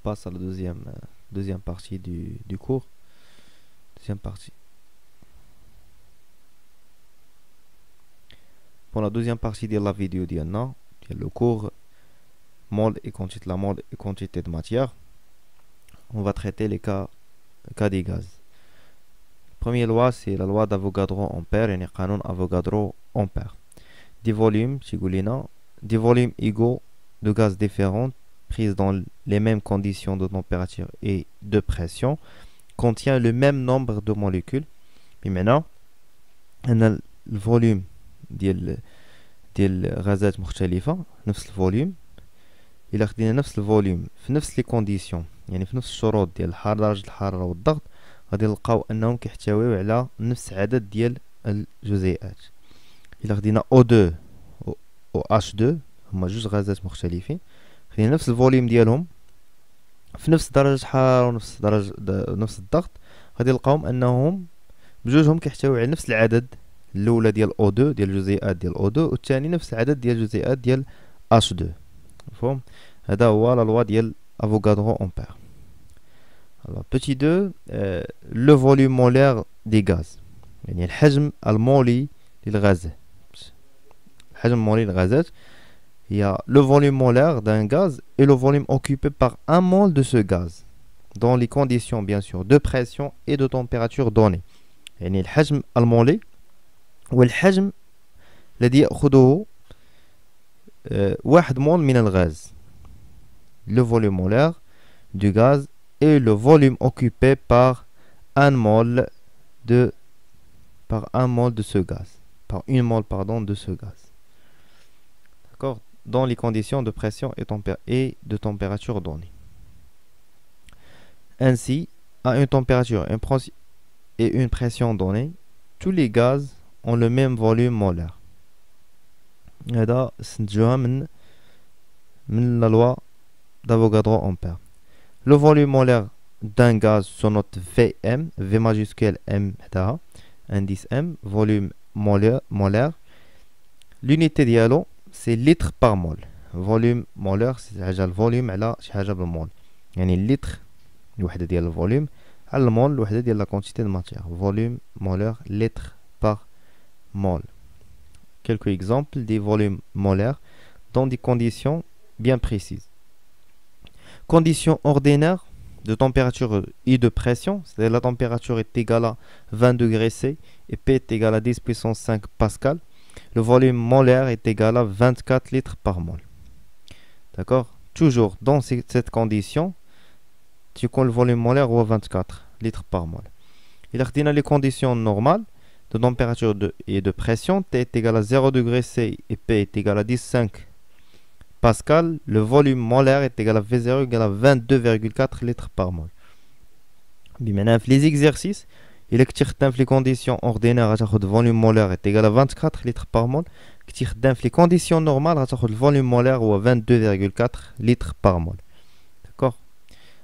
passe à la deuxième partie du cours. Deuxième partie. Pour la deuxième partie de la vidéo ديالنا le cours mol et quantité, la mol et quantité de matière, on va traiter les cas des gaz. La première loi, c'est la loi d'Avogadro-Ampère, et قانون Avogadro-Ampère. Des volumes, des volumes égaux de gaz différents prises dans les mêmes conditions de température et de pression contient le même nombre de molécules. Mais maintenant, on a le volume ديال غازات مختلفة نفس الفوليوم. إلا خدينا نفس الفوليوم في نفس لي كونديسيون، يعني في نفس الشروط ديال الحرارة، درجة الحرارة والضغط، غادي نلقاو انهم كيحتويو على نفس عدد ديال الجزيئات. إلا خدينا O2 و H2 هما جوج غازات مختلفين، خدينا نفس الفوليوم ديالهم في نفس درجة الحرارة ونفس نفس الضغط، غادي نلقاوهم انهم بجوجهم كيحتويو على نفس العدد. الاولى ديال O2 ديال الجزيئات ديال O2 والثاني نفس العدد ديال الجزيئات ديال H2. مفهوم؟ هذا هو لا لوا ديال افوغادرو امبير. Alors petit 2, le volume molaire des gaz، يعني الحجم المولي للغازات. الحجم المولي للغازات هي le volume molaire d'un gaz et le volume occupé par un mol de ce gaz dans les conditions bien sûr de pression et de température données. يعني الحجم المولي والحجم الذي يأخذه 1 mol من الغاز. Le volume molaire du gaz et le volume occupé par un mol de ce gaz, par une mol pardon de ce gaz. D'accord, dans les conditions de pression et de température données. Ainsi, à une température et une pression donnée, tous les gaz ont le même volume molaire. هذا استنتجوها من la loi d'Avogadro-Ampère. Le volume molaire d'un gaz se note Vm, V majuscule M حداها, indice M, volume molaire. L'unité ديالو c'est litre par mol. Volume molaire c'est حاجة الفوليوم على شي حاجة بالمول، يعني اللتر الوحدة ديال الفوليوم على المول الوحدة ديال la quantité de matière. Volume molaire, litre par mol. Quelques exemples des volumes molaires dans des conditions bien précises. Conditions ordinaires de température et de pression, c'est-à-dire la température est égale à 20 degrés C et P est égal à 10 puissance 5 pascal. Le volume molaire est égal à 24 litres par mol. D'accord? Toujours dans cette condition, tu connais le volume molaire ou 24 litres par mol. Il a les conditions normales de température et de pression. T est égal à 0 degré C et P est égal à 10,5 pascal. Le volume molaire est égal à V0 égal à 22,4 litres par mol. Maintenant, les exercices, il est les conditions ordinaires, le volume molaire est égal à 24 litres par mol. Les conditions normales, le volume molaire est à 22,4 litres par mol. D'accord?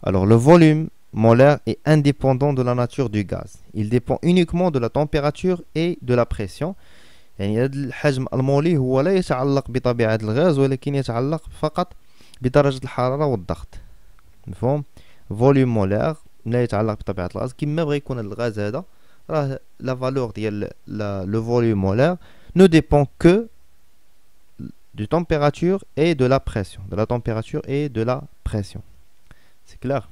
Alors, le volume molaire est indépendant de la nature du gaz. Il dépend uniquement de la température et de la pression. يعني الحجم المولي هو لا يتعلق بطبيعة الغاز ولكن يتعلق فقط بدرجة الحرارة والضغط. مفهوم؟ فوليوم مولير لا يتعلق بطبيعة الغاز. كما بغى يكون الغاز هذا راه لا فالور ديال لو فوليوم مولير ne dépend que de température et de la pression. De la température et de la pression. C'est clair?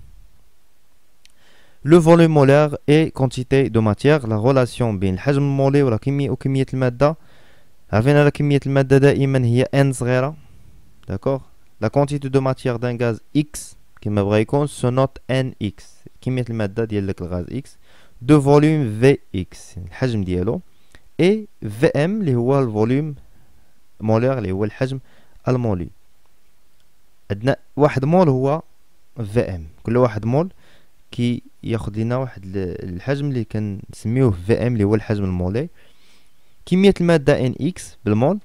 Le volume molaire et quantité de matière. La relation بين الحجم المولي وكمية المادة. عرفنا كمية المادة دائما هي N صغيرة. D'accord? La quantité de matière d'un gaz X كما بغا يكون se note NX. كمية المادة ديال داك الغاز X. De volume Vx الحجم ديالو. Et Vm اللي هو الفوليوم مولير اللي هو الحجم المولي. عندنا واحد مول هو Vm. كل واحد مول كي ياخذ لنا واحد الحجم اللي كنسميوه في ام اللي هو الحجم المولي. كميه الماده ان اكس بالمول،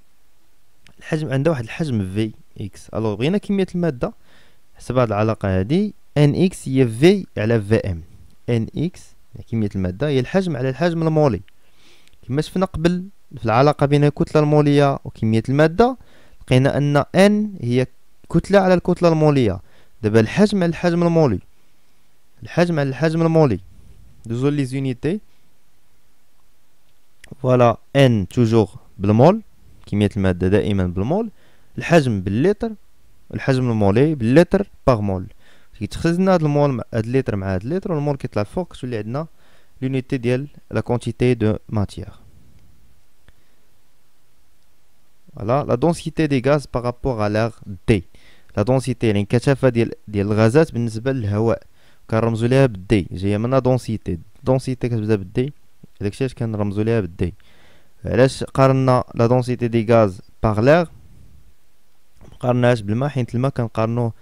الحجم عندها واحد الحجم في اكس. الوغ بغينا كميه الماده حسب هذه العلاقه هذه ان اكس هي في على في ام. ان اكس كميه الماده هي الحجم على الحجم المولي. كما شفنا قبل في العلاقه بين الكتله الموليه وكميه الماده، لقينا ان ان هي كتله على الكتله الموليه. دابا الحجم على الحجم المولي. الحجم على الحجم المولي. دوزو لي زونيتي. فوالا ان توجور بالمول، كمية المادة دائما بالمول. الحجم باللتر، الحجم المولي باللتر باغ مول. كي تخزنا هاد المول مع هاد اللتر مع هاد اللتر، والمول كيطلع الفوق، تولي عندنا l'unité ديال لا كونتيتي دو ماتيير. فوالا لا دونسيتي دي غاز بارابور ا لير دي. لا دونسيتي يعني الكثافة ديال الغازات بالنسبة للهواء، كنرمزو ليها بالدي، جاية من لا دونسيتي. دونسيتي كتبدا بالدي، داكشي علاش كنرمزو ليها بالدي. علاش قارنا لا دونسيتي دي غاز باغ لير، مقارناهاش بالماء، حيت الماء كنقارنوه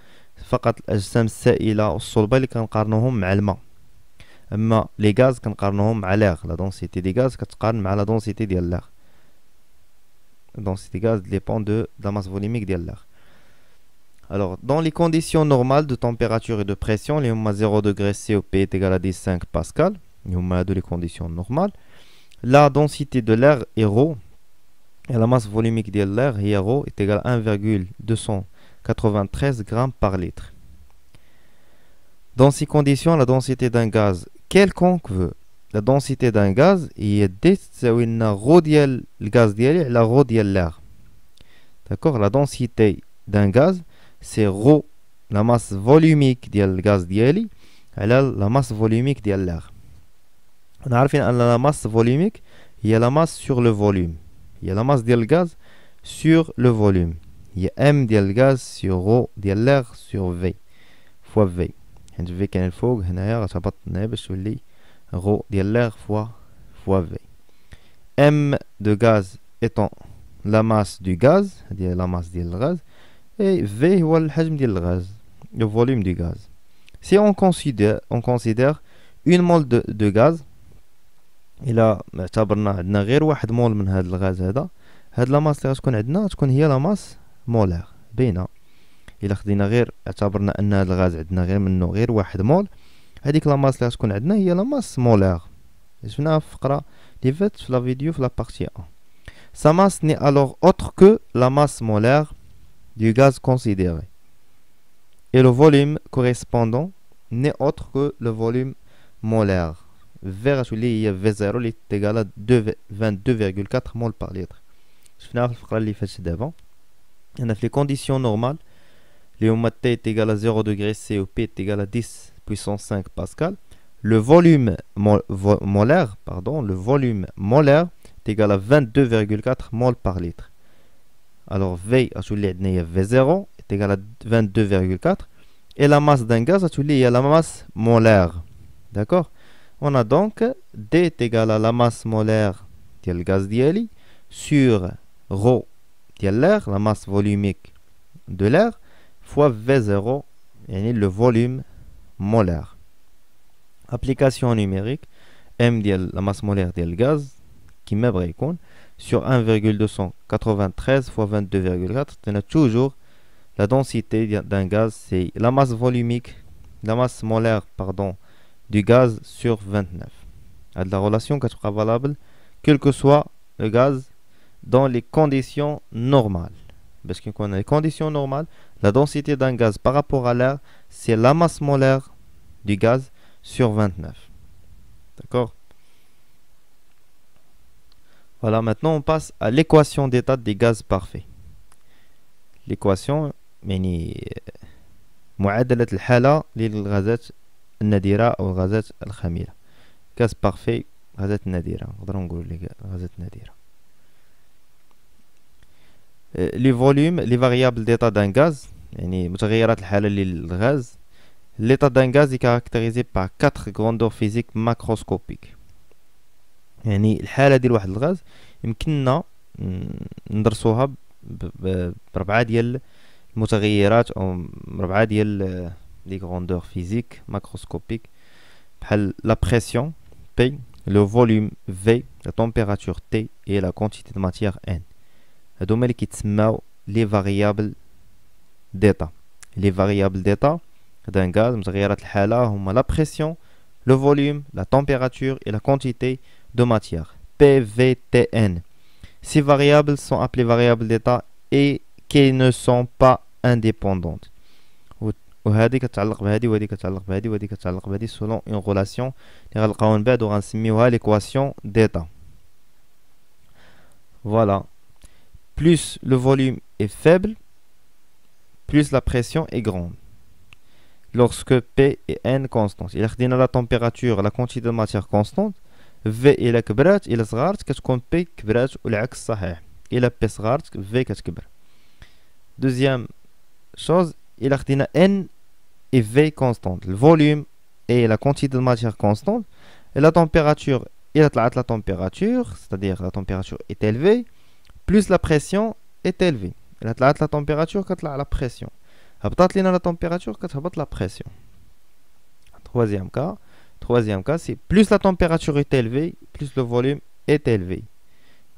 فقط الاجسام السائله والصلبه اللي كنقارنوهم مع الماء. اما لي غاز كنقارنوهم مع لير. لا دونسيتي دي غاز كتقارن مع لا دونسيتي ديال لير. densité gaz dépend de la masse volumique de l'air. Alors, dans les conditions normales de température et de pression, les 0 degré C au P est égal à 10,5 Pascal. Les conditions normales. La densité de l'air est ρ, et la masse volumique de l'air est égale à 1,293 grammes par litre. Dans ces conditions, la densité d'un gaz quelconque veut. La densité d'un gaz هي D تساوي لنا ρ ديال الغاز ديالي على ρ ديال l'air. D'accord? La densité d'un gaz c'est ρ la masse volumique ديال الغاز ديالي على la masse volumique ديال l'air. On عارفين أن la masse volumique هي la masse sur le volume. هي la masse ديال الغاز sur le volume. هي M ديال الغاز sur ρ ديال l'air sur V fois V. حيت V كاين الفوق هنايا غتهبط هنايا باش تولي ρ ديال l'air fois V. M de gaz étant la masse du gaz, c'est la masse du gaz, et V هو الحجم ديال الغاز, le volume du gaz. Si on considère une mole de gaz, إلا اعتبرنا عندنا غير واحد مول من هذا الغاز هذا لا ماس اللي غتكون عندنا تكون هي لا ماس مولار باينه. إلا خدينا غير اعتبرنا أن هذا الغاز عندنا غير منه غير واحد مول، هذيك لا ماس اللي غتكون عندنا هي لا ماس مولار. شفناها في الفقرة اللي فاتت في لا فيديو في لا بارتي 1. Sa masse n'est alors autre que la masse molaire du gaz considéré. Et le volume correspondant n'est autre que le volume molaire. V هي V0 اللي est égal à 22,4 mol par litre. شفناها في الفقرة اللي فاتت دابا. هنا في les conditions normales اللي هما T est égal à 0 degré C ou P est égal à 10 puissance 5 Pascal. Le volume molaire, le volume molaire est égal à 22,4 mol par litre. Alors V V0 est égal à 22,4 et la masse d'un gaz est la masse molaire. D'accord? On a donc D est égal à la masse molaire du gaz diali sur ρ de l'air, la masse volumique de l'air, fois V0, le volume molaire. Application numérique, M la masse molaire du gaz, qui m'est sur 1,293 fois 22,4, on a toujours la densité d'un gaz, c'est la masse volumique, la masse molaire, du gaz sur 29. La relation qui sera valable, quel que soit le gaz, dans les conditions normales. Parce que quand on a les conditions normales, la densité d'un gaz par rapport à l'air, c'est la masse molaire du gaz sur 29. D'accord? Voilà, maintenant on passe à l'équation d'état des gaz parfaits. L'équation, معادلة الحالة للغازات النادرة أو الغازات الخميرة. gaz parfait غازات نادرة، نقدروا نقولوا غازات نادرة. Les volumes, les variables d'état d'un gaz, متغيرات الحالة للغاز. L'état d'un gaz est caractérisé par 4 grandeurs physiques macroscopiques. الحالة ديال واحد الغاز يمكننا ندرسوها بربعة ديال المتغيرات أو بربعة ديال les grandeurs physiques macroscopiques بحال la pression P, le volume V, la température T et la quantité de matière N. هادوما اللي كيتسماو les variables d'état. Les variables d'état d'un gaz متغيرات الحالة هما la pression, le volume, la température et la quantité de matière P, V, T, N. Ces variables sont appelées variables d'état et qui ne sont pas indépendantes. وهذه كتعلق بهذه وهذه كتعلق بهذه وهذه كتعلق بهذه selon une relation اللي غنلقاو من بعد وغنسميوها l'équation d'état. Voilà. Plus le volume est faible, plus la pression est grande. Lorsque P et N constantes. إلا خدينا la température, la quantité de matière constante, V إلا كبرات إلا صغارت كتكون P كبرات والعكس صحيح. إلا P صغارت V كتكبر. Deuxième chose, إلا خدينا N et V constante. Le volume et la quantité de matière constante. Et la température, إلا طلعت la température, c'est-à-dire la température est élevée, plus la pression est élevée. إلا طلعت la température كتطلع la pression. هبطت لنا la température كتهبط la pression. Troisième cas, c'est plus la température est élevée, plus le volume est élevé.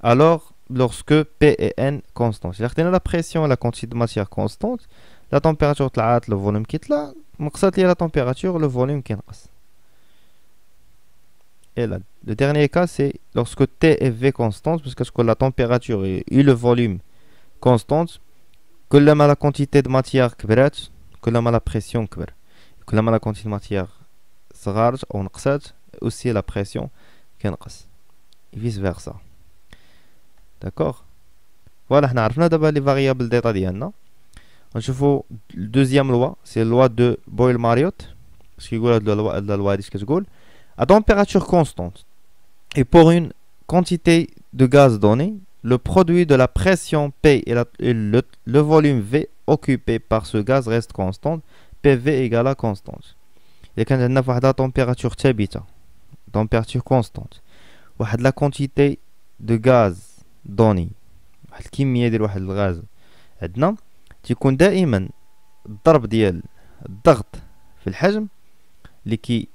Alors, lorsque P et N constants. إلا خدينا la pression et la quantité de matière constante, la température طلعت, le volume كيطلع, نقصت لي la température, le volume كينقص. Et là, le dernier cas, c'est lorsque T et V constantes, parce que la température et le volume constantes, كلما la quantité de matière كبرت, كلما la pression كبر. كلما la quantité de matière صغارت أو نقصت, aussi la pression كنقص. Et vice versa. D'accord? Voilà, حنا عرفنا دابا les variables d'état ديالنا. نشوفوا deuxième loi, c'est la loi de Boyle-Mariotte. Ce qui يقول هاد la loi هادي كتقول à température constante et pour une quantité de gaz donnée, le produit de la pression P et le volume V occupé par ce gaz reste constant. PV égale à constante. إذا كانت عندنا فواحد température ثابتة, température constante, واحد la quantité de gaz donnée, واحد الكمية ديال واحد الغاز عندنا, تيكون دائما الضرب ديال الضغط في الحجم اللي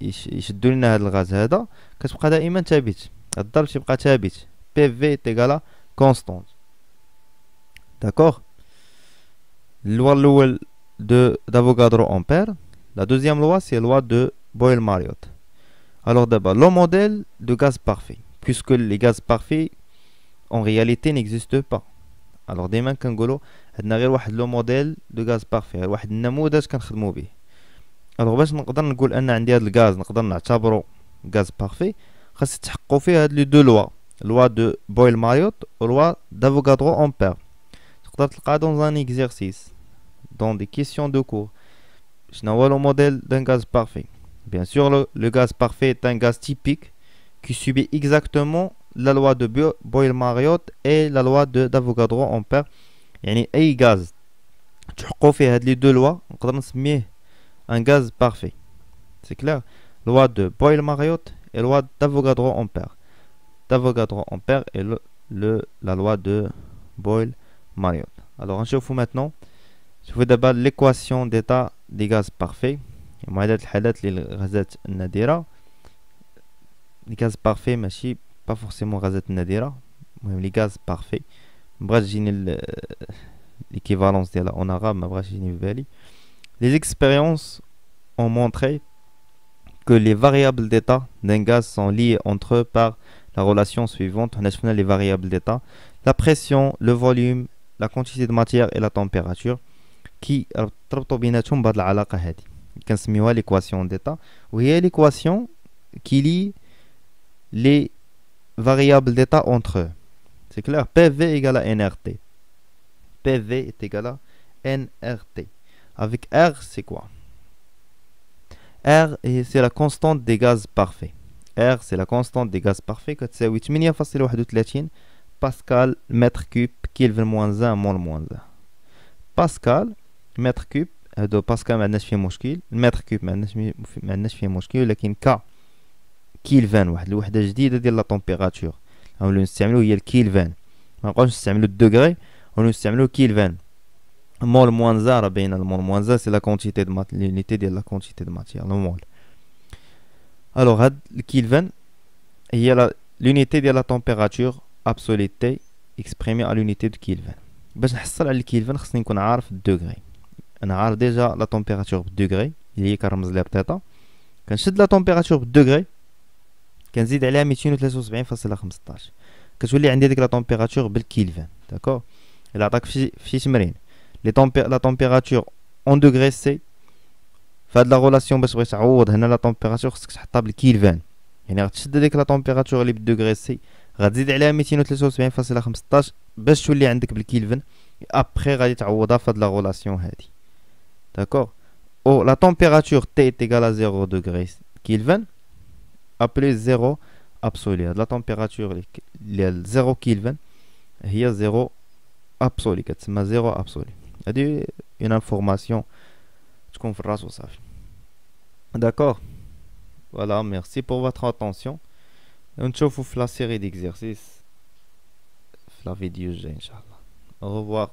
يشدوا لنا هذا الغاز هذا كتبقى دائما ثابت. الضرب تيبقى ثابت. PV est égal à constante. D'accord? La loi d'Avogadro-Ampère. La deuxième loi, c'est la loi de Boyle-Mariotte. Alors d'abord, le modèle de gaz parfait. Puisque les gaz parfaits, en réalité, n'existent pas. Alors دايما كنقولوا عندنا غير واحد لو موديل دو غاز بارفي, واحد النموذج كنخدموا به. الوغ باش نقدر نقول ان عندي هذا الغاز نقدر نعتبره غاز بارفي, خاص يتحققوا فيه هاد لي دو لوا, loi de Boyle-Mariotte ou loi d'Avogadro-Ampère. تقدر تلقى dans un exercice, dans des questions de cours. شنو هو le modèle d'un gaz parfait? Bien sûr, le gaz parfait est un gaz typique qui subit exactement la loi de Boyle-Mariotte et la loi d'Avogadro-Ampère. يعني أي غاز تحققوا فيه هاد لي دو لوا نقدر نسميه un gaz parfait. C'est clair? Loi de Boyle-Mariotte et loi d'Avogadro-Ampère. D'Avogadro-Ampère et la loi de Boyle-Mariotte. Alors, on chauffe maintenant. Je vous d'abord l'équation d'état des gaz parfaits. معادلة الحالات للغازات النادرة. Les gaz parfaits ماشي pas forcément غازات النادرة. المهم les gaz parfaits. مبغاش تجيني l'équivalence ديالها en arabe, ما بغاش يجيني في بالي. Les expériences ont montré que les variables d'état d'un gaz sont liées entre eux par la relation suivante. On a choisi les variables d'état, la pression, le volume, la quantité de matière et la température qui تربطوا بيناتهم بهذه العلاقة هذه كنسميوها l'équation d'état, وهي l'équation qui lie les variables d'état entre eux. C'est clair? PV égale à NRT. PV est égal à NRT. Avec R, c'est quoi? R, c'est la constante des gaz parfaits. R, c'est la constante des gaz parfaits كتساوي 8.31 Pascal mètre cube Kelvin moins 1 mol moins 1. Pascal mètre cube, هادو باسكال ما عندناش فيه مشكل, المتر كوب ما عندناش فيه مشكل, ولكن كيلفان واحد الوحدة جديدة ديال لا طومبيراتور نوليو نستعملو هي الكيلفان, ما نبقاوش نستعملو الدوغري, نوليو نستعملو كيلفان. مول موان 1 راه باينه, المول موان 1 سي لا كونتيتي دو لونيتي ديال لا كونتيتي دو ماتيير, لو مول. الوغ هاد الكيلفان هي لونيتي ديال لا طومبيراتور ابسوليت تي اكسبريمي على لونيتي دو كيلفان. باش نحصل على الكيلفان خصني نكون عارف الدوغري. انا عارف ديجا لا طومبيراتور بالدوغري اللي هي كنرمز ليها بتيتا, كنشد لا طومبيراتور بالدوغري كنزيد عليها 273.15 كتولي عندي ديك لا طومبيراتور بالكيلفان. داكور؟ الا عطاك في شي تمرين la température en degrés C. فهاد لا غولاسيون باش بغيت تعوض هنا لا طومبيراتور خصك تحطها بالكيلفان، يعني غتشد ديك لا طومبيراتور اللي بالدوغري سي غتزيد عليها 273.15 باش تولي عندك بالكيلفن، ابخي غادي تعوضها فهاد لا غولاسيون هادي. داكوغ. او لا طومبيراتور تي est égale à 0 degré كيلفن ابلي 0 ابسولي. هاد لا طومبيراتور اللي 0 كيلفن هي 0 ابسولي، كتسمى 0 ابسولي. هادي اون انفورماسيون تكون في الراس وصافي. داكوغ. Voilà, merci pour votre attention. ونشوفوا في la série d'exercices في la vidéo الجاية إن شاء الله. Au revoir.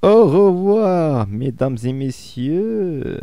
Au revoir, mesdames et messieurs.